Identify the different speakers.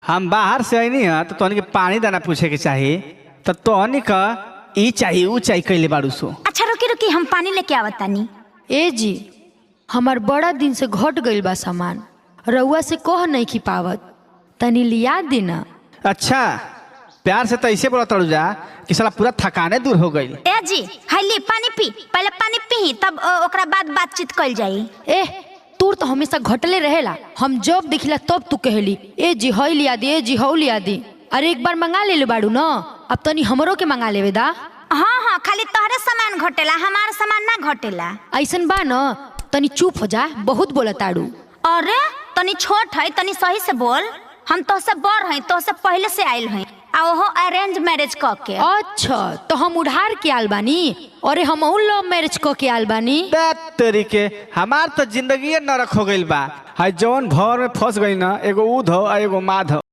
Speaker 1: हम बाहर से आईनी है तो तोहनी के पानी दाना पूछे के चाहिए तो तोहनी का ई चाहिए ऊ चाहिए कैले बाड़ू सो।
Speaker 2: अच्छा रुकी रुकी हम पानी लेके आवतानी।
Speaker 3: ए जी हमार बड़ा दिन से घट गइल बा सामान, रउआ से कह नहीं की पावत, तनी लिया देना।
Speaker 1: अच्छा प्यार से तो ऐसे बोला तड़ू जा कि साला पूरा थकाने दूर हो गई।
Speaker 2: ए जी हाली पानी पी, पहले पानी पी तब ओकरा बाद बातचीत कल जाई।
Speaker 3: ए तूर तो हमेशा घटले रहेला, हम जब दिखला तब तू कहली ए जी हई लिया दी, ए जी हऊ लिया दी। अरे एक बार मंगा ले बाड़ू न, अब तनी हमरो के मंगा लेवे दा।
Speaker 2: हाँ हाँ खाली तोहरे सामान घटेला, हमारा सामान ना घटेला।
Speaker 3: ऐसन बा न, तनी चुप हो जा, बहुत बोलताड़ू।
Speaker 2: अरे तनी छोट है तनी सही से बोल, हम तोहसे बड़ हैं, तोहसे पहले से आयल हैं आ ओहो अरेंज मैरिज क के।
Speaker 3: अच्छा तो हम उधार के आल बानी, अरे हम लव मैरिज क के आल बानी।
Speaker 1: तरीके हमार तो जिंदगी नरक हो गइल बा। हाय जौन भर में फंस गई ना, एगो ऊध हो एगो माध हो।